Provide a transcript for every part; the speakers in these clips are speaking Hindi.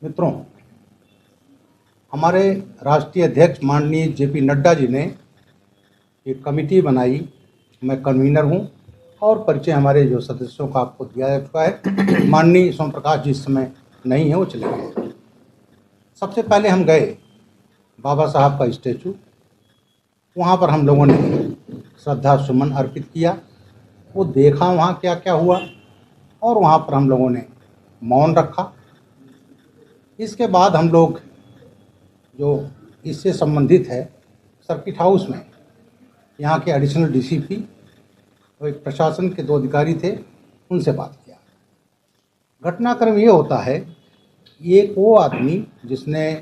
मित्रों, हमारे राष्ट्रीय अध्यक्ष माननीय जेपी नड्डा जी ने एक कमेटी बनाई। मैं कन्वीनर हूं और परिचय हमारे जो सदस्यों का आपको दिया जा चुका है। माननीय सोम प्रकाश जी इस समय नहीं है, वो चले गए। सबसे पहले हम गए बाबा साहब का स्टैचू, वहाँ पर हम लोगों ने श्रद्धा सुमन अर्पित किया। वो देखा वहाँ क्या क्या हुआ और वहाँ पर हम लोगों ने मौन रखा। इसके बाद हम लोग जो इससे संबंधित है सर्किट हाउस में यहाँ के एडिशनल डीसीपी और एक प्रशासन के 2 अधिकारी थे, उनसे बात किया। घटनाक्रम ये होता है, एक वो आदमी जिसने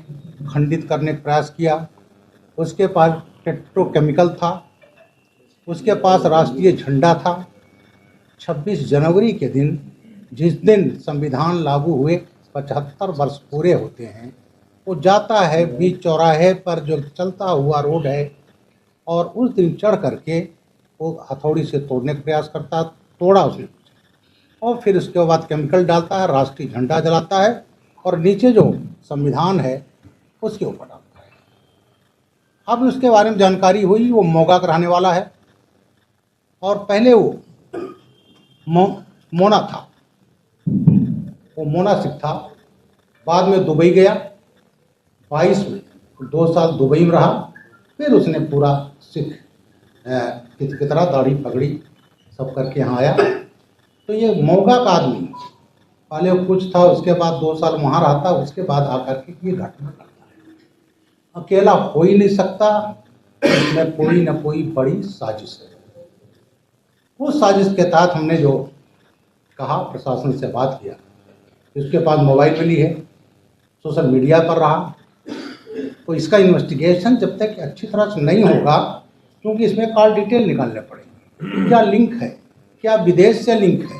खंडित करने का प्रयास किया, उसके पास पेट्रोकेमिकल था, उसके पास राष्ट्रीय झंडा था। 26 जनवरी के दिन, जिस दिन संविधान लागू हुए 75 वर्ष पूरे होते हैं, वो जाता है बीच चौराहे पर जो चलता हुआ रोड है और उस दिन चढ़ करके वो हथौड़ी से तोड़ने का प्रयास करता, तोड़ा उसने और फिर उसके बाद केमिकल डालता है, राष्ट्रीय झंडा जलाता है और नीचे जो संविधान है उसके ऊपर डालता है। अब उसके बारे में जानकारी हुई, वो मोगा का रहने वाला है और पहले वो मोना था, वो मोना सिख था। बाद में दुबई गया, 22 में 2 साल दुबई में रहा। फिर उसने पूरा सिख की तरह दाढ़ी पगड़ी सब करके यहाँ आया। तो ये मोगा का आदमी पहले वो कुछ था, उसके बाद 2 साल वहाँ रहता, उसके बाद आकर के ये घटना करता है। अकेला हो ही नहीं सकता, इसमें कोई ना कोई बड़ी साजिश है। उस साजिश के तहत हमने जो कहा, प्रशासन से बात किया, उसके पास मोबाइल मिली है, सोशल मीडिया पर रहा। तो इसका इन्वेस्टिगेशन जब तक अच्छी तरह से नहीं होगा, क्योंकि इसमें कॉल डिटेल निकालने पड़ेंगे, क्या लिंक है, क्या विदेश से लिंक है।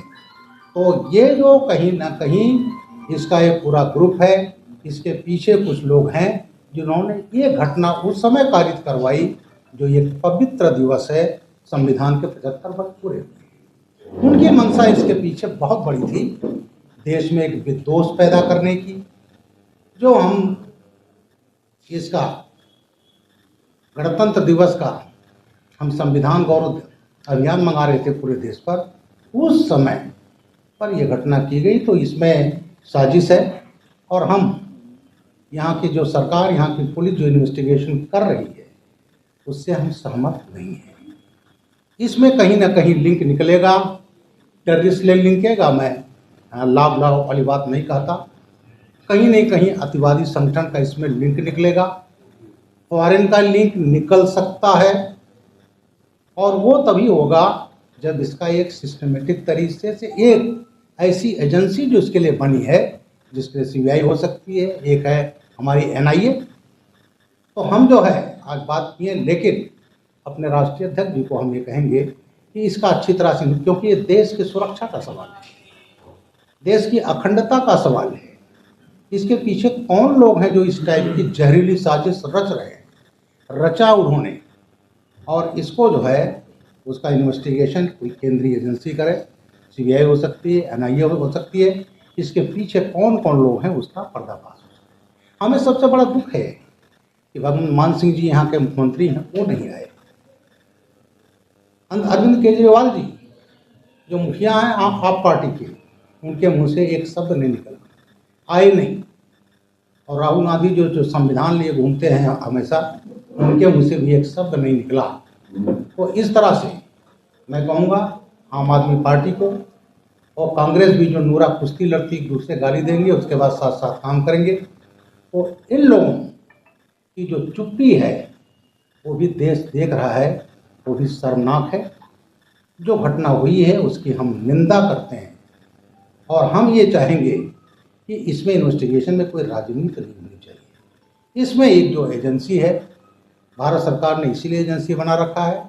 तो ये जो कहीं ना कहीं इसका एक पूरा ग्रुप है, इसके पीछे कुछ लोग हैं जिन्होंने ये घटना उस समय कारित करवाई जो ये पवित्र दिवस है, संविधान के 75 वर्ष पूरे हुए। उनकी मंशा इसके पीछे बहुत बड़ी थी, देश में एक विद्वेष पैदा करने की। जो हम इसका गणतंत्र दिवस का हम संविधान गौरव अभियान मंगा रहे थे पूरे देश पर, उस समय पर यह घटना की गई। तो इसमें साजिश है और हम यहाँ की जो सरकार, यहाँ की पुलिस जो इन्वेस्टिगेशन कर रही है, उससे हम सहमत नहीं हैं। इसमें कहीं ना कहीं लिंक निकलेगा, टेररिस्ट लिंक निकलेगा। मैं लाभ वाली बात नहीं कहता, कहीं नहीं कहीं अतिवादी संगठन का इसमें लिंक निकलेगा, फॉरेन का लिंक निकल सकता है। और वो तभी होगा जब इसका एक सिस्टमेटिक तरीके से एक ऐसी एजेंसी जो इसके लिए बनी है, जिसके सीबीआई हो सकती है, एक है हमारी एनआईए। तो हम जो है आज बात किए, लेकिन अपने राष्ट्रीय अध्यक्ष जी को हम ये कहेंगे कि इसका अच्छी तरह से, क्योंकि ये देश की सुरक्षा का सवाल है, देश की अखंडता का सवाल है। इसके पीछे कौन लोग हैं जो इस टाइप की जहरीली साजिश रच रहे हैं, रचा उन्होंने, और इसको जो है उसका इन्वेस्टिगेशन कोई केंद्रीय एजेंसी करे, सीबीआई हो सकती है, एनआईए हो सकती है। इसके पीछे कौन कौन लोग हैं उसका पर्दाफाश हो सकता है। हमें सबसे बड़ा दुख है कि भगवान मान सिंह जी यहाँ के मुख्यमंत्री हैं, वो नहीं आए। अरविंद केजरीवाल जी जो मुखिया हैं आप पार्टी के, उनके मुंह से एक शब्द नहीं निकला, आए नहीं। और राहुल गांधी जो संविधान लिए घूमते हैं हमेशा, उनके मुंह से भी एक शब्द नहीं निकला। तो इस तरह से मैं कहूँगा आम आदमी पार्टी को और कांग्रेस भी, जो नूरा कुश्ती लड़ती एक दूसरे गाली देंगे, उसके बाद साथ साथ काम करेंगे। तो इन लोगों की जो चुप्पी है वो भी देश देख रहा है, वो भी शर्मनाक है। जो घटना हुई है उसकी हम निंदा करते हैं और हम ये चाहेंगे कि इसमें इन्वेस्टिगेशन में कोई राजनीति नहीं होनी चाहिए। इसमें एक जो एजेंसी है, भारत सरकार ने इसीलिए एजेंसी बना रखा है,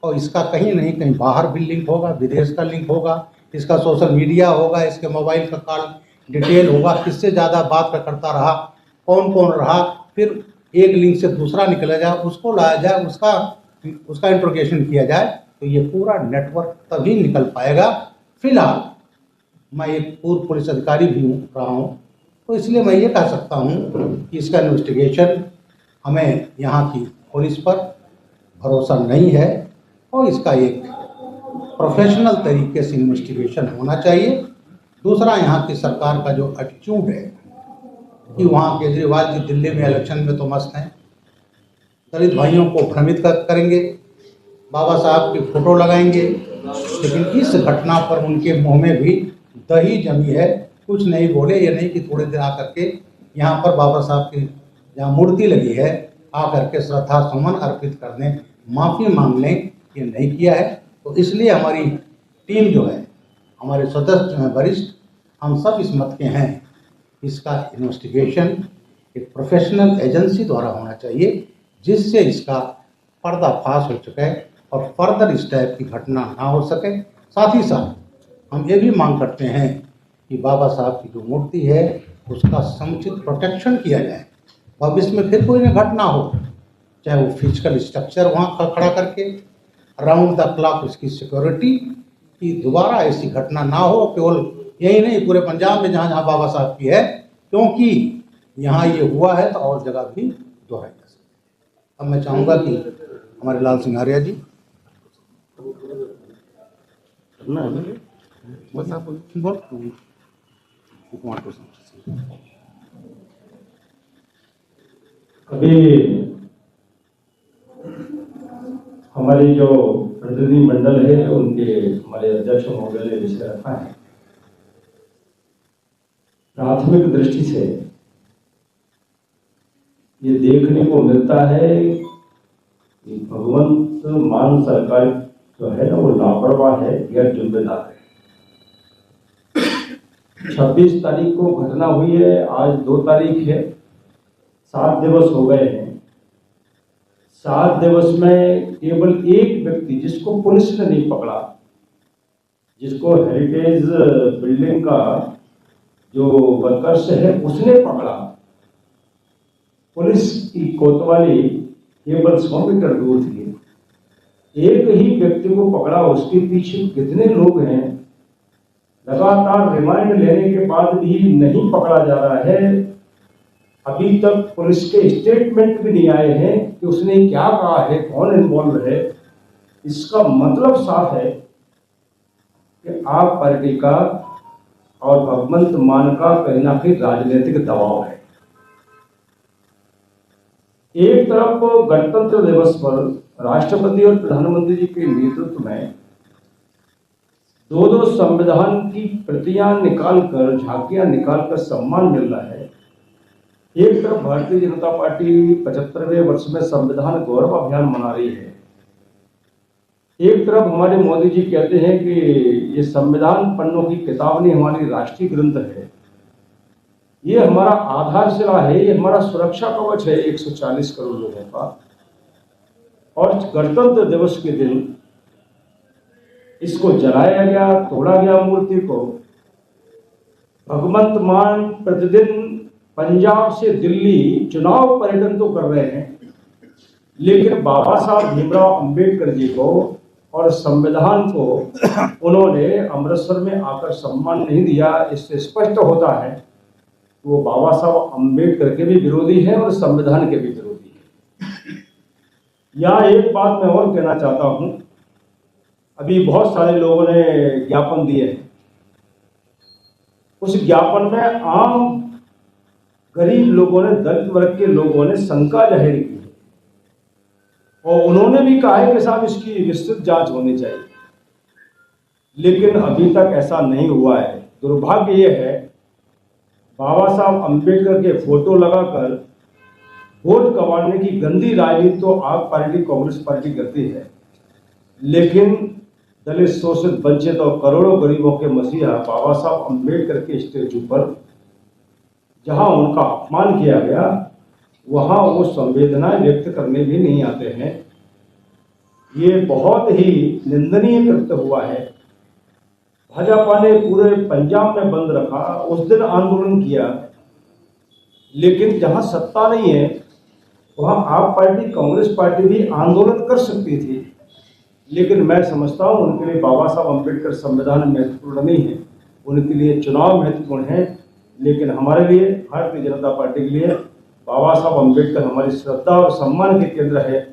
और इसका कहीं नहीं कहीं बाहर भी लिंक होगा, विदेश का लिंक होगा, इसका सोशल मीडिया होगा, इसके मोबाइल का कॉल डिटेल होगा, किससे ज़्यादा बात करता रहा, कौन कौन रहा, फिर एक लिंक से दूसरा निकला जाए, उसको लाया जाए, उसका इंट्रोगेशन किया जाए, तो ये पूरा नेटवर्क तभी निकल पाएगा। फिलहाल मैं एक पूर्व पुलिस अधिकारी भी रहा हूँ, तो इसलिए मैं ये कह सकता हूँ कि इसका इन्वेस्टिगेशन, हमें यहाँ की पुलिस पर भरोसा नहीं है और इसका एक प्रोफेशनल तरीके से इन्वेस्टिगेशन होना चाहिए। दूसरा, यहाँ की सरकार का जो एटीट्यूड है कि वहाँ केजरीवाल जी दिल्ली में इलेक्शन में तो मस्त हैं, दलित भाइयों को भ्रमित करेंगे, बाबा साहब की फोटो लगाएंगे, लेकिन इस घटना पर उनके मुंह में भी दही जमी है। कुछ नहीं बोले, ये नहीं कि थोड़ी देर आकर के यहाँ पर बाबा साहब की जहाँ मूर्ति लगी है आकर के श्रद्धा सुमन अर्पित करने, माफ़ी मांगने, ये नहीं किया है। तो इसलिए हमारी टीम जो है, हमारे सदस्य जो हैं वरिष्ठ, हम सब इस मत के हैं, इसका इन्वेस्टिगेशन एक प्रोफेशनल एजेंसी द्वारा होना चाहिए, जिससे इसका पर्दाफाश हो सके और फर्दर इस टाइप की घटना ना हो सके। साथ ही साथ हम ये भी मांग करते हैं कि बाबा साहब की जो मूर्ति है उसका समुचित प्रोटेक्शन किया जाए, भविष्य में फिर कोई न घटना हो, चाहे वो फिजिकल स्ट्रक्चर वहाँ खड़ा करके अराउंड द क्लॉक उसकी सिक्योरिटी, कि दोबारा ऐसी घटना ना हो। केवल यही नहीं, पूरे पंजाब में जहाँ जहाँ बाबा साहब की है, क्योंकि यहाँ ये हुआ है तो और जगह भी दोहराई जा सकती है। अब मैं चाहूँगा कि हमारे लाल सिंघारिया जी अभी हमारी जो प्रतिनिधि मंडल है उनके हमारे अध्यक्ष महोदय ने विषय रखा है। प्राथमिक दृष्टि से ये देखने को मिलता है कि भगवंत मान सरकार जो है ना वो लापरवाह है, गैर जिम्मेदार है। 26 तारीख को घटना हुई है, आज 2 तारीख है, 7 दिवस हो गए हैं। 7 दिवस में केवल एक व्यक्ति जिसको पुलिस ने नहीं पकड़ा, जिसको हेरिटेज बिल्डिंग का जो वर्कर्स है उसने पकड़ा। पुलिस की कोतवाली केवल 100 मीटर दूर थी, एक ही व्यक्ति को पकड़ा, उसके पीछे कितने लोग हैं, लगातार रिमांड लेने के बाद भी नहीं पकड़ा जा रहा है। अभी तक पुलिस के स्टेटमेंट भी नहीं आए हैं कि उसने क्या कहा है, कौन इन्वॉल्व है। इसका मतलब साफ है कि आप पार्टी का और भगवंत मान का कहीं ना कहीं राजनीतिक दबाव है। एक तरफ गणतंत्र दिवस पर राष्ट्रपति और प्रधानमंत्री जी के नेतृत्व में 2-2 संविधान की प्रतियां निकालकर, झांकियां निकालकर सम्मान मिल रहा है। एक तरफ भारतीय जनता पार्टी 75वें वर्ष में संविधान गौरव अभियान मना रही है। एक तरफ हमारे मोदी जी कहते हैं कि ये संविधान पन्नों की किताब नहीं, हमारी राष्ट्रीय ग्रंथ है, ये हमारा आधारशिला है, ये हमारा सुरक्षा कवच है 140 करोड़ लोगों का। और गणतंत्र दिवस के दिन इसको जलाया गया, तोड़ा गया मूर्ति को। भगवंत मान प्रतिदिन पंजाब से दिल्ली चुनाव पर्यटन तो कर रहे हैं, लेकिन बाबा साहब भीमराव अंबेडकर जी को और संविधान को उन्होंने अमृतसर में आकर सम्मान नहीं दिया। इससे स्पष्ट होता है वो बाबा साहब अंबेडकर के भी विरोधी हैं और संविधान के भी विरोधी हैं। यहाँ एक बात मैं और कहना चाहता हूँ, अभी बहुत सारे लोगों ने ज्ञापन दिए हैं। उस ज्ञापन में आम गरीब लोगों ने, दलित वर्ग के लोगों ने शंका जाहिर की है और उन्होंने भी कहा है कि साहब इसकी विस्तृत जांच होनी चाहिए, लेकिन अभी तक ऐसा नहीं हुआ है। दुर्भाग्य ये है, बाबा साहब अंबेडकर के फोटो लगाकर वोट कमाने की गंदी राजनीति तो आप पार्टी, कांग्रेस पार्टी करती है, लेकिन दलित, शोषित, वंचित और करोड़ों गरीबों के मसीहा बाबा साहब अंबेडकर के स्टेचू पर जहां उनका अपमान किया गया, वहां वो संवेदनाएं व्यक्त करने भी नहीं आते हैं। ये बहुत ही निंदनीय कृत्य हुआ है। भाजपा ने पूरे पंजाब में बंद रखा, उस दिन आंदोलन किया, लेकिन जहां सत्ता नहीं है वहां आप पार्टी, कांग्रेस पार्टी भी आंदोलन कर सकती थी। लेकिन मैं समझता हूं उनके लिए बाबा साहब अंबेडकर संविधान महत्वपूर्ण नहीं है, उनके लिए चुनाव महत्वपूर्ण है। लेकिन हमारे लिए, भारतीय जनता पार्टी के लिए बाबा साहब अम्बेडकर हमारी श्रद्धा और सम्मान के केंद्र है।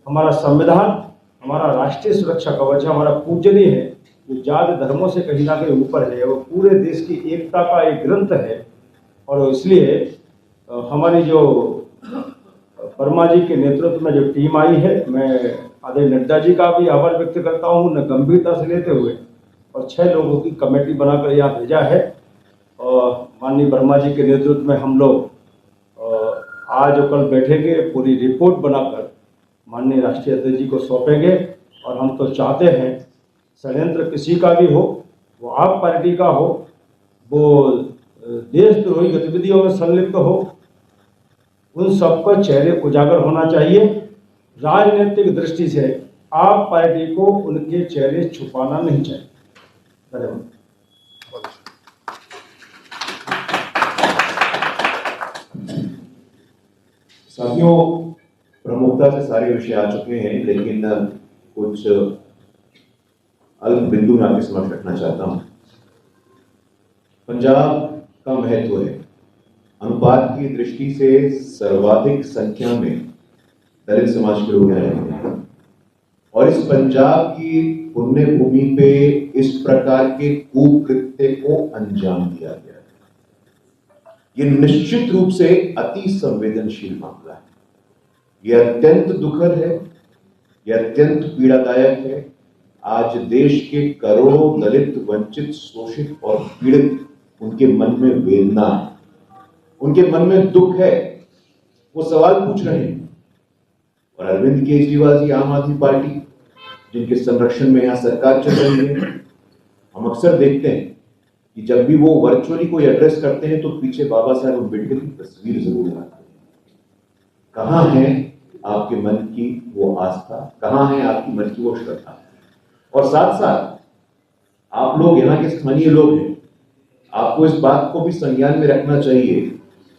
हमारा संविधान हमारा राष्ट्रीय सुरक्षा कवच है, हमारा पूजनीय है, जो जाति धर्मों से कहीं ना कहीं ऊपर है, वो पूरे देश की एकता का एक ग्रंथ है। और इसलिए हमारी जो वर्मा जी के नेतृत्व में जो टीम आई है, मैं आदरणीय नड्डा जी का भी आभार व्यक्त करता हूँ, उन्हें गंभीरता से लेते हुए और 6 लोगों की कमेटी बनाकर यहाँ भेजा है। और माननीय वर्मा जी के नेतृत्व में हम लोग आज और कल बैठेंगे, पूरी रिपोर्ट बनाकर माननीय राष्ट्रीय अध्यक्ष जी को सौंपेंगे। और हम तो चाहते हैं षड्यंत्र किसी का भी हो, वो आप पार्टी का हो, वो देशद्रोही गतिविधियों में संलिप्त हो, उन सबका चेहरे उजागर होना चाहिए। राजनीतिक दृष्टि से आप पार्टी को उनके चेहरे छुपाना नहीं चाहिए। धन्यवाद। साथियों, प्रमुखता से सारे विषय आ चुके हैं, लेकिन कुछ अल्प बिंदु मैं आपके समक्ष रखना चाहता हूं। पंजाब का महत्व है। अनुपात की दृष्टि से सर्वाधिक संख्या में दलित समाज के लोग रहते हैं और इस पंजाब की पुण्य भूमि पे इस प्रकार के कुकृत्य को अंजाम दिया गया है। ये निश्चित रूप से अति संवेदनशील मामला है। यह अत्यंत दुखद है, यह अत्यंत पीड़ादायक है। आज देश के करोड़ों दलित, वंचित, शोषित और पीड़ित, उनके मन में वेदना है, उनके मन में दुख है, वो सवाल पूछ रहे हैं। और अरविंद केजरीवाल जी, आम आदमी पार्टी, जिनके संरक्षण में यहां सरकार चल रही है, हम अक्सर देखते हैं कि जब भी वो वर्चुअली कोई एड्रेस करते हैं तो पीछे बाबा साहब अम्बेडकर की तस्वीर जरूर लगाते हैं। कहां है आपके मन की वो आस्था, कहां है आपकी मन की वो श्रद्धा? और साथ साथ आप लोग यहाँ के स्थानीय लोग हैं, आपको इस बात को भी संज्ञान में रखना चाहिए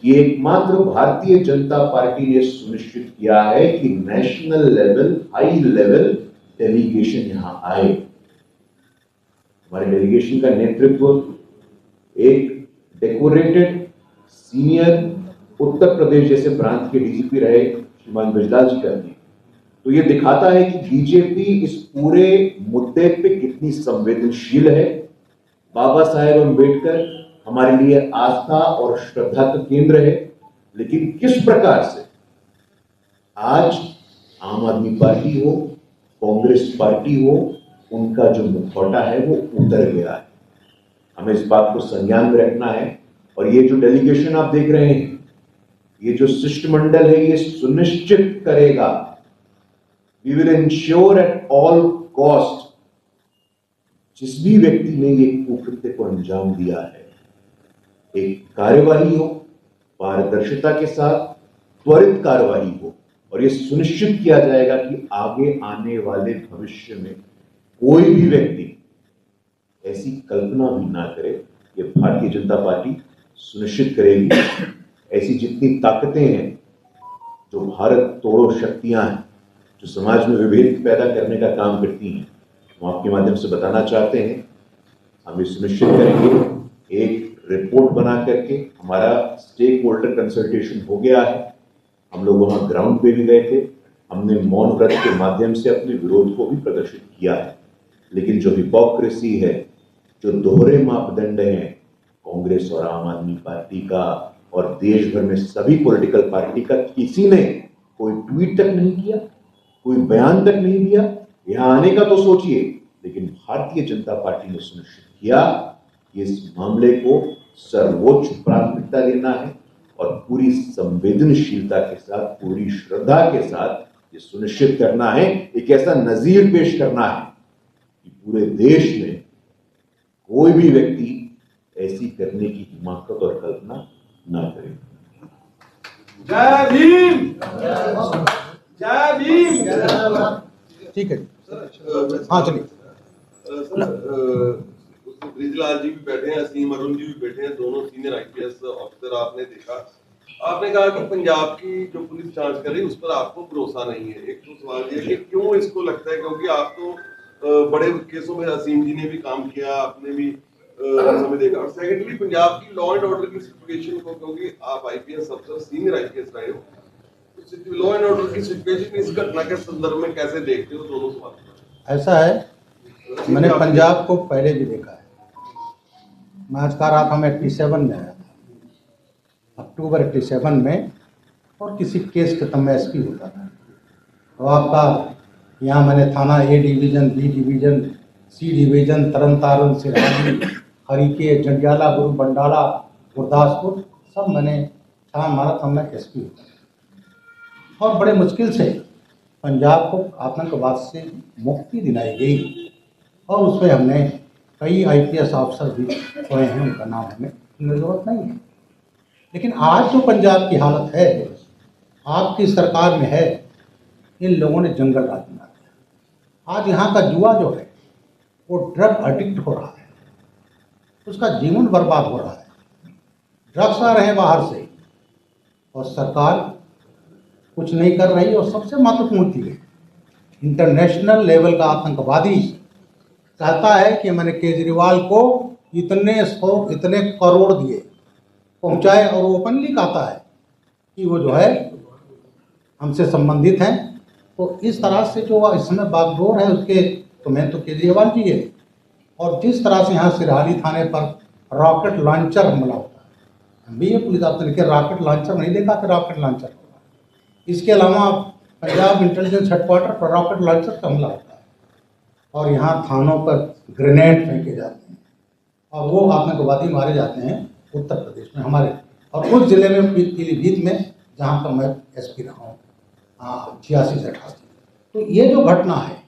कि एकमात्र भारतीय जनता पार्टी ने सुनिश्चित किया है कि national level, high level delegation यहां आए। हमारे डेलीगेशन का नेतृत्व एक डेकोरेटेड सीनियर उत्तर प्रदेश जैसे प्रांत के डीजीपी रहे श्रीमान ब्रजलाल जी करते हैं। तो ये दिखाता है कि बीजेपी इस पूरे मुद्दे पे कितनी संवेदनशील है। बाबा साहेब अम्बेडकर हमारे लिए आस्था और श्रद्धा का केंद्र है, लेकिन किस प्रकार से आज आम आदमी पार्टी हो, कांग्रेस पार्टी हो, उनका जो मुखौटा है वो उतर गया है। हमें इस बात को संज्ञान में रखना है। और ये जो डेलीगेशन आप देख रहे हैं, ये जो शिष्टमंडल है, ये सुनिश्चित करेगा, we will ensure at all cost, जिस भी व्यक्ति ने ये कुकृत्य को अंजाम दिया है, एक कार्यवाही हो, पारदर्शिता के साथ त्वरित कार्यवाही हो, और ये सुनिश्चित किया जाएगा कि आगे आने वाले भविष्य में कोई भी व्यक्ति ऐसी कल्पना भी ना करे। ये भारतीय जनता पार्टी सुनिश्चित करेगी। ऐसी जितनी ताकतें हैं, जो भारत तोड़ो शक्तियां हैं, जो समाज में विभेद पैदा करने का काम करती हैं, हम आपके माध्यम से बताना चाहते हैं। हम ये सुनिश्चित करेंगे, एक रिपोर्ट बना करके हमारा स्टेक होल्डर कंसल्टेशन हो गया है। हम लोग वहां ग्राउंड पे भी गए थे, हमने मौन व्रत के माध्यम से अपने विरोध को भी प्रदर्शित किया है। लेकिन जो हिपोक्रेसी है, जो दोहरे मापदंड हैं कांग्रेस और आम आदमी पार्टी का और देश भर में सभी पॉलिटिकल पार्टी का, किसी ने कोई ट्वीट तक नहीं किया, कोई बयान तक नहीं दिया। यहां आने का तो सोचिए, लेकिन भारतीय जनता पार्टी ने सुनिश्चित किया कि इस मामले को सर्वोच्च प्राथमिकता देना है और पूरी संवेदनशीलता के साथ, पूरी श्रद्धा के साथ ये सुनिश्चित करना है, एक ऐसा नजीर पेश करना है कि पूरे देश में कोई भी व्यक्ति ऐसी करने की हिम्मत और कल्पना ना करे। जय भीम, जय भीम। ठीक है, हाँ चलिए। ब्रिजलाल जी भी बैठे हैं, असीम अरुण जी भी बैठे हैं, दोनों सीनियर आईपीएस ऑफिसर। आपने देखा, आपने कहा कि पंजाब की जो पुलिस जांच कर रही है उस पर आपको भरोसा नहीं है। एक तो सवाल ये कि क्यों इसको लगता है, क्योंकि आप तो बड़े केसों में असीम जी ने भी काम किया, आपने भी समय देगा। और सेकेंडली पंजाब की लॉ एंड ऑर्डर की सिचुएशन को, क्योंकि आप आईपीएस अफसर सीनियर आईपीएस रहे हो, तो लॉ एंड ऑर्डर की सिचुएशन इस घटना के संदर्भ में कैसे देखते हो? दोनों सवाल। ऐसा है, मैंने पंजाब को पहले भी देखा है। मैं आज कह रहा था, मैं 87 में आया था, अक्टूबर 87 में, और किसी केस के तब मैं एसपी होता था। तो आपका यहाँ मैंने थाना ए डिवीज़न, बी डिवीज़न, सी डिवीज़न, तरन तारण, सिरहानी, हरीके, जंडियाला, गुरु बंडाला, गुरदासपुर, सब मैंने छान मारा था। मैं एसपी होता था और बड़े मुश्किल से पंजाब को आतंकवाद से मुक्ति दिलाई गई, और उसमें हमने कई आईपीएस अफसर भी हुए हैं, उनका नाम हमें जरूरत नहीं है। लेकिन आज जो पंजाब की हालत है, आपकी सरकार में है, इन लोगों ने जंगल राज बना दिया। आज यहाँ का युवा जो है वो ड्रग एडिक्ट हो रहा है, उसका जीवन बर्बाद हो रहा है। ड्रग्स आ रहे हैं बाहर से और सरकार कुछ नहीं कर रही। और सबसे महत्वपूर्ण चीज़ है, इंटरनेशनल लेवल का आतंकवादी कहता है कि मैंने केजरीवाल को इतने करोड़ दिए, पहुंचाए, और वो ओपनली कहता है कि वो जो है हमसे संबंधित हैं। तो इस तरह से जो इस समय बागडोर है उसके, तो मैं तो केजरीवाल जी है। और जिस तरह से यहाँ सिरहानी थाने पर रॉकेट लॉन्चर हमला होता है, हम भी ये पुलिस अफसर के रॉकेट लॉन्चर नहीं देखा कि रॉकेट लॉन्चर होगा। इसके अलावा पंजाब इंटेलिजेंस हेडक्वार्टर पर रॉकेट लॉन्चर का हमला होता है, और यहाँ थानों पर ग्रेनेड फेंके जाते हैं, और वो आतंकवादी मारे जाते हैं उत्तर प्रदेश में हमारे, और उस जिले में पीलीभीत में, जहाँ का मैं एसपी रहा हूँ 86 से 88। तो ये जो घटना है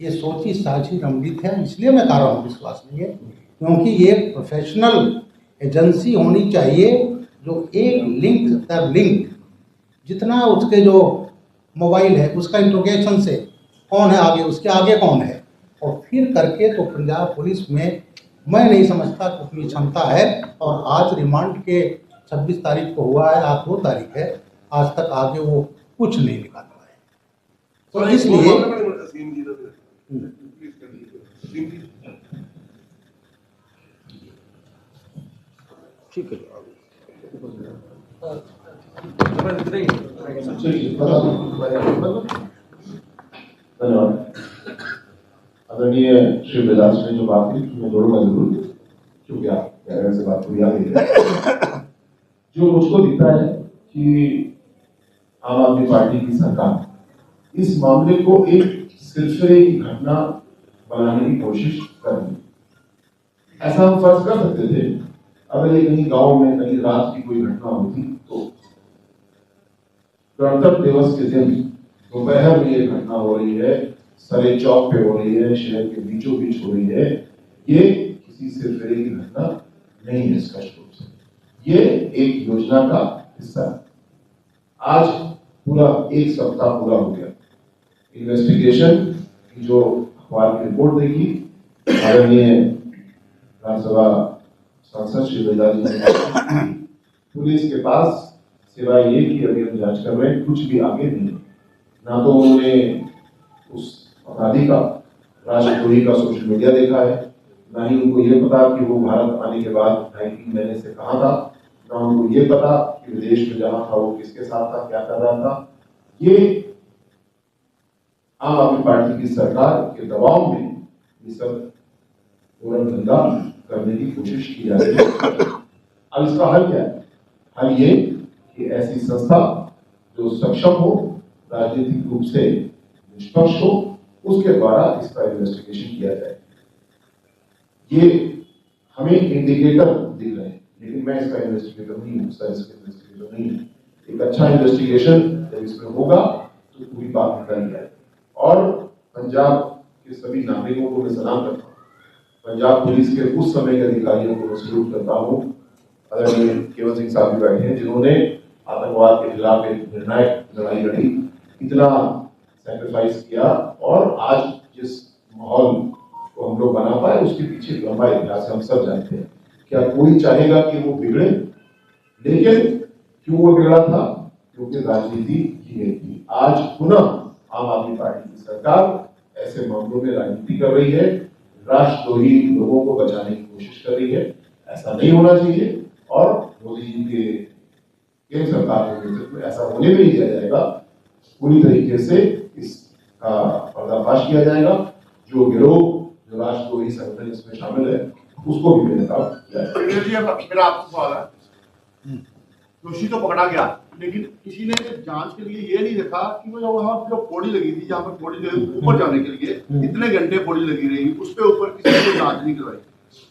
ये सोची साझी रणनीत है। इसलिए मैं कह रहा हूँ विश्वास नहीं है, क्योंकि ये प्रोफेशनल एजेंसी होनी चाहिए जो एक लिंक दर लिंक, जितना उसके जो मोबाइल है उसका इंट्रोगेशन से कौन है आगे, उसके आगे कौन है, और फिर करके तो पंजाब पुलिस में मैं नहीं समझता कि उतनी क्षमता है। और आज रिमांड के 26 तारीख को हुआ है, आज 2 तारीख है, आज तक आगे वो कुछ नहीं निकाल पाए। तो इसलिए ठीक है, धन्यवाद। आदरणीय श्री विलास ने जो बात की मैं जोड़ूंगा जरूर, क्योंकि आप से बात हुई आ गई है। जो मुझको दिखता है कि आम आदमी पार्टी की सरकार इस मामले को एक सिलसिले की घटना बनाने की कोशिश कर रही है। ऐसा हम फर्ज कर सकते थे अगर ये कहीं गांव में कहीं रात की कोई घटना होती, तो गणतंत्र दिवस के दिन दोपहर में ये घटना हो रही है, सरे चौक पे हो रही है, शहर के बीचों बीच हो रही है, ये किसी सिलसिले की घटना नहीं है। स्पष्ट रूप से ये एक योजना का हिस्सा है। आज पूरा 1 सप्ताह पूरा हो गया इन्वेस्टिगेशन की, जो अखबार की रिपोर्ट देखी आदरणीय राज्यसभा सांसद श्री बिरला जी ने, पुलिस के पास सिवाय ये कि अभी हम जांच कर रहे हैं, कुछ भी आगे नहीं। ना तो उन्होंने उस अपराधी का, राष्ट्रद्रोही का सोशल मीडिया देखा है, ना ही उनको ये पता कि वो भारत आने के बाद 19 महीने से कहाँ था, ना उनको ये पता कि विदेश में जहाँ था वो किसके साथ था, क्या कर रहा था। ये आम आदमी पार्टी की सरकार के दबाव में ये सब धंधा करने की कोशिश की जा रही है। अब इसका हल क्या है? हल ये कि ऐसी संस्था जो सक्षम हो, राजनीतिक रूप से निष्पक्ष हो, उसके द्वारा इसका इन्वेस्टिगेशन किया जाए। ये हमें इंडिकेटर दिख रहे हैं, लेकिन मैं इसका इन्वेस्टिगेटर नहीं हूँ, इन्वेस्टिगेटर नहीं है। एक अच्छा इन्वेस्टिगेशन जब इसमें होगा तो पूरी बात निकल जाए। और पंजाब के सभी नागरिकों को मैं सलाम करता हूँ, पंजाब पुलिस के उस समय के अधिकारियों को मैं सल्यूट करता हूँ। आदरणीय केवल सिंह साहब भी बैठे हैं, जिन्होंने आतंकवाद के खिलाफ एक निर्णायक लड़ाई लड़ी, इतना सैक्रिफाइस किया, और आज जिस माहौल को हम लोग बना पाए उसके पीछे लंबा इतिहास हम सब जानते हैं। क्या कोई चाहेगा कि वो बिगड़े? लेकिन क्यों वो बिगड़ा था? क्योंकि राजनीति की गई थी। आज पुनः आम आदमी पार्टी की सरकार ऐसे मामलों में राजनीति कर रही है, राष्ट्रद्रोही लोगों को बचाने की कोशिश कर रही है। ऐसा नहीं होना चाहिए और मोदी जी के केंद्र सरकार के नेतृत्व में ऐसा होने भी नहीं दिया जाएगा। पूरी तरीके से इसका पर्दाफाश किया जाएगा। जो गिरोह, जो राष्ट्रद्रोही संगठन इसमें शामिल है, उसको भी बेनकाब किया जाएगा। मेरा आपसे सवाल है, दोषी तो पकड़ा गया, लेकिन किसी ने जांच के लिए ये नहीं देखा कि वो वहाँ जो पौड़ी लगी थी, जहाँ पर पौड़ी ऊपर जाने के लिए इतने घंटे पौड़ी लगी रही, उस पे ऊपर किसी ने जांच नहीं करवाई।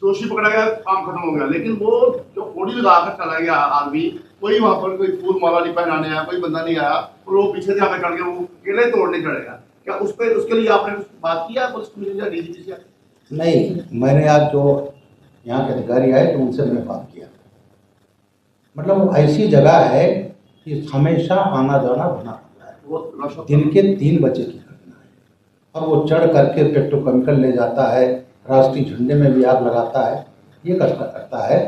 दोषी पकड़ा गया, काम खत्म हो गया, लेकिन वो जो पौड़ी लगाकर चला गया आदमी, कोई वहाँ पर कोई फूल माला नहीं पहनाने आया, कोई बंदा नहीं आया, और वो पीछे से आकर चढ़ गया, वो अकेले तोड़ने चढ़ेगा। क्या उस पर उसके लिए आपने कुछ बात किया पुलिस कमिश्नर या डीजीपी से? नहीं, मैंने आज जो यहाँ के अधिकारी आए तो उनसे मैंने बात किया। मतलब वो ऐसी जगह है कि हमेशा आना जाना बना रहता है। वो दिन के 3 बजे की घटना है और वो चढ़ करके पेट्रोकेमिकल ले जाता है, राष्ट्रीय झंडे में भी आग लगाता है, ये करता है।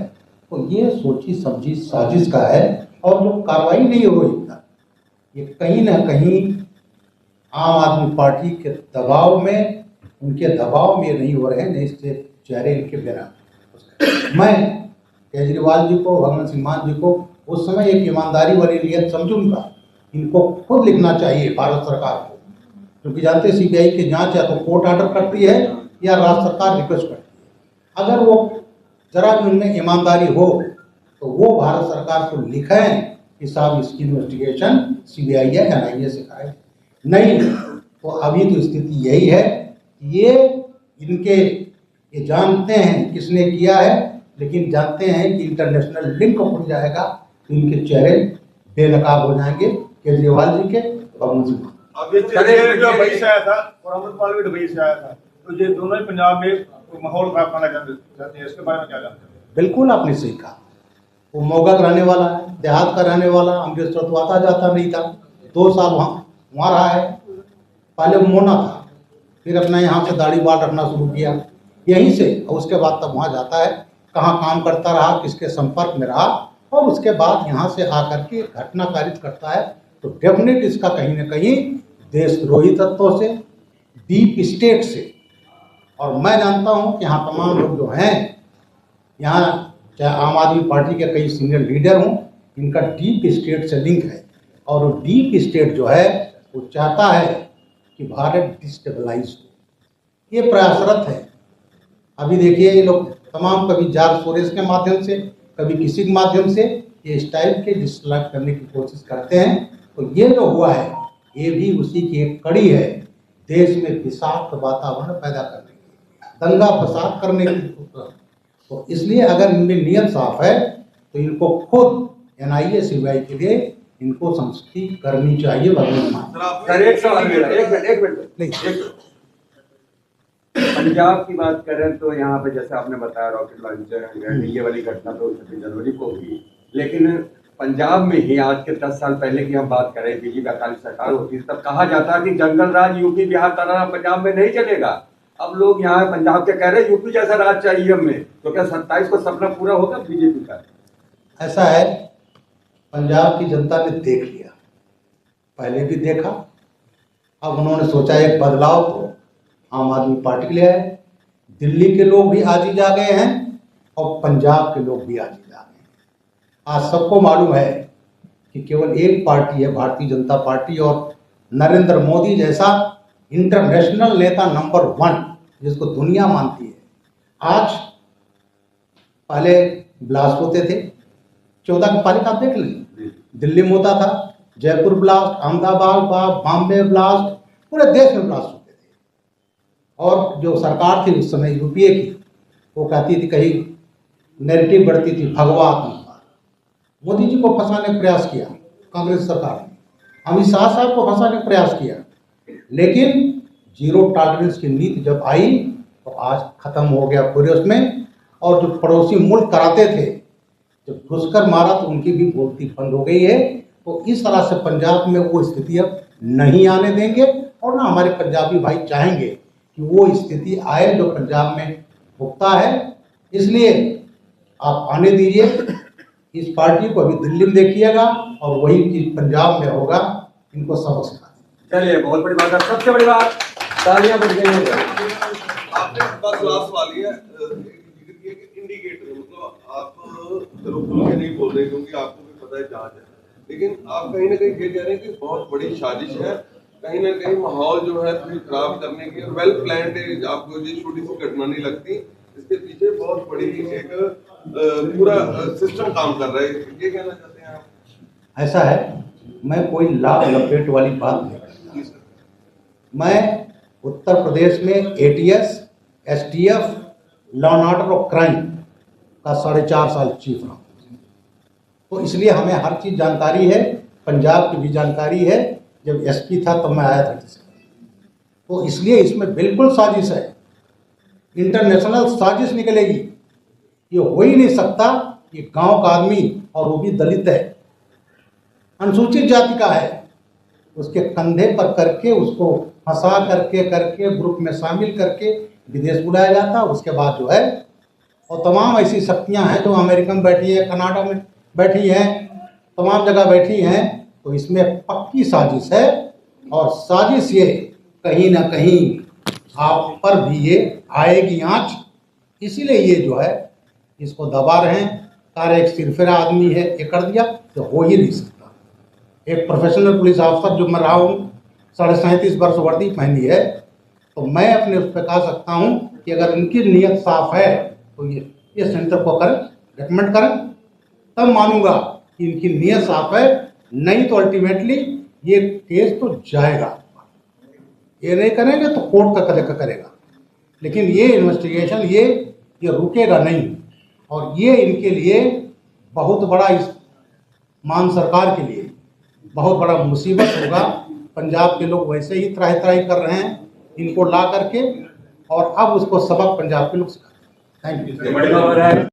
तो ये सोची समझी साजिश का है और जो कार्रवाई नहीं हो रही है, ये कहीं ना कहीं आम आदमी पार्टी के दबाव में, उनके दबाव में नहीं हो रहे हैं, नहीं इससे चेहरे इनके बेरा। मैं केजरीवाल जी को, भगवंत सिंह मान जी को उस समय एक ईमानदारी वाली नियत समझूंगा। इनको खुद लिखना चाहिए भारत सरकार को, क्योंकि जानते सीबीआई की जांच या तो कोर्ट ऑर्डर करती है या राज्य सरकार रिक्वेस्ट करती है। अगर वो जरा भी उनमें ईमानदारी हो तो वो भारत सरकार को लिखें कि साहब इसकी इन्वेस्टिगेशन सीबीआई या एनआईए से कराए। नहीं तो अभी तो स्थिति यही है, ये जानते हैं किसने किया है, लेकिन जानते हैं कि इंटरनेशनल लिंक खुल जाएगा तो इनके चेहरे बेनकाब हो जाएंगे, केजरीवाल जी के, भगवंत सिंह। अब ये जो दुबई से आया था और अमृतपाल भी दुबई से आया था, तो ये दोनों ही पंजाब में माहौल खराब करना चाहते हैं, इसके बारे में क्या जानते हैं? बिल्कुल आपने सही कहा। वो मोगा का रहने वाला है, देहात का रहने वाला, अमृतसर तो आता जाता नहीं था, 2 साल वहाँ रहा है। पहले वो मोना था, फिर अपना यहाँ से दाढ़ी बाल रखना शुरू किया यहीं से, और उसके बाद तब वहाँ जाता है, कहाँ काम करता रहा, किसके संपर्क में रहा, और उसके बाद यहाँ से आकर के घटना कारित करता है। तो डेफिनेट इसका कहीं न कहीं देशद्रोही तत्वों से, डीप स्टेट से, और मैं जानता हूँ कि यहाँ तमाम लोग जो हैं, यहाँ चाहे आम आदमी पार्टी के कई सीनियर लीडर हों, इनका डीप स्टेट से लिंक है, और वो डीप स्टेट जो है वो चाहता है कि भारत डिस्टेबलाइज हो। ये प्रयासरत है। अभी देखिए ये लोग तमाम, कभी जॉर्ज सोरोस के माध्यम से, कभी किसी के माध्यम से ये इस टाइप के डिस्ट्रैक्ट करने की कोशिश करते हैं। तो ये जो हुआ है ये भी उसी की एक कड़ी है, देश में विषाक्त वातावरण पैदा करने की, दंगा फसाद करने की। तो इसलिए अगर इनमें नियत साफ है तो इनको खुद एनआईए सीबीआई के लिए इनको संस्कृति करनी चाहिए। सर एक सवाल मेरा, एक मिनट। पंजाब की बात करें तो यहाँ पे जैसे आपने बताया रॉकेट लॉन्चर, ये वाली घटना तो 26 जनवरी को हुई, लेकिन पंजाब में ही आज के 10 साल पहले की हम बात करें, बीजेपी अकाली सरकार होती तब कहा जाता कि जंगल राज यूपी बिहार तरह पंजाब में नहीं चलेगा। अब लोग यहाँ पंजाब के कह रहे यूपी जैसा राज चाहिए हमें, तो क्या 27 को सपना पूरा होगा बीजेपी का? ऐसा है, पंजाब की जनता ने देख लिया, पहले भी देखा, अब उन्होंने सोचा एक बदलाव तो आम आदमी पार्टी के लिए है। दिल्ली के लोग भी आज ही जा गए हैं और पंजाब के लोग भी आज ही जा गए हैं। आज सबको मालूम है कि केवल एक पार्टी है, भारतीय जनता पार्टी, और नरेंद्र मोदी जैसा इंटरनेशनल नेता नंबर 1 जिसको दुनिया मानती है। आज पहले ब्लास्ट होते थे, 14 के पालिका आप देख लें, दिल्ली में होता था, जयपुर ब्लास्ट, अहमदाबाद, बॉम्बे ब्लास्ट, पूरे देश में ब्लास्ट होते थे। और जो सरकार थी उस समय यूपीए की, वो कहती थी, कहीं नैरेटिव बढ़ती थी भगवा आतंकवाद। मोदी जी को फंसाने का प्रयास किया कांग्रेस सरकार ने, अमित शाह साहब को फंसाने का प्रयास किया, लेकिन जीरो टॉलरेंस की नीति जब आई तो आज खत्म हो गया पूरे उसमें। और जो पड़ोसी मुल्क कराते थे, जब घुसकर मारा तो उनकी भी बोलती बंद हो गई है। तो इस तरह से पंजाब में वो स्थिति अब नहीं आने देंगे, और ना हमारे पंजाबी भाई चाहेंगे कि वो स्थिति आए जो पंजाब में भुगता है। इसलिए आप आने दीजिए, इस पार्टी को अभी दिल्ली में देखिएगा और वही चीज पंजाब में होगा, इनको सबक सिखा। चलिए, बहुत बड़ी बात है, सबसे बड़ी बात, तालियां बज गई हैं। आपने बस लास्ट वाली है जिक्र किया कि इंडिकेटर, मतलब आप चलो खुल के नहीं बोल रहे क्योंकि आपको भी पता है जांच है, लेकिन आप कहीं ना कहीं ये कह रहे हैं कि बहुत बड़ी साजिश है, कहीं ना कहीं माहौल जो है थोड़ी खराब करने की, वेल प्लान्ड है, आपको ये छोटी सी घटना नहीं लगती, इसके पीछे बहुत बड़ी एक पूरा सिस्टम काम कर रहा है, ये कहना चाहते हैं आप? ऐसा है, मैं कोई लाभ लपेट वाली बात नहीं करता। जी सर। मैं उत्तर प्रदेश में ATS, STF, law and order और क्राइम का 4.5 साल चीफ रहा, तो इसलिए हमें हर चीज़ जानकारी है। पंजाब की भी जानकारी है, जब SP था तब मैं आया था, तो इसलिए इसमें बिल्कुल साजिश है, इंटरनेशनल साजिश निकलेगी। ये हो ही नहीं सकता कि गांव का आदमी, और वो भी दलित है, अनुसूचित जाति का है, उसके कंधे पर करके उसको फंसा करके ग्रुप में शामिल करके विदेश बुलाया जाता। उसके बाद जो है, और तमाम ऐसी शक्तियां हैं जो अमेरिका में बैठी है, कनाडा में बैठी हैं, तमाम जगह बैठी हैं, तो इसमें पक्की साजिश है। और साजिश ये कहीं ना कहीं आप पर भी ये आएगी आंच, इसीलिए ये जो है इसको दबा रहे हैं। कार्य एक सिरफिरा आदमी है, ये कर दिया तो हो ही नहीं सकता। एक प्रोफेशनल पुलिस ऑफिसर जो मैं रहा हूँ, 37.5 वर्ष वर्दी पहनी है, तो मैं अपने उस पर कह सकता हूँ कि अगर इनकी नीयत साफ है तो ये सेंटर को करें, रिकमेंड करें, तब मानूंगा कि इनकी नीयत साफ है। नहीं तो अल्टीमेटली ये केस तो जाएगा, ये नहीं करेंगे तो कोर्ट का करेगा, लेकिन ये इन्वेस्टिगेशन ये रुकेगा नहीं। और ये इनके लिए बहुत बड़ा, इस मान सरकार के लिए बहुत बड़ा मुसीबत होगा। पंजाब के लोग वैसे ही त्राही त्राही कर रहे हैं इनको ला करके, और अब उसको सबक पंजाब के लोग सिखाते हैं। Thank you.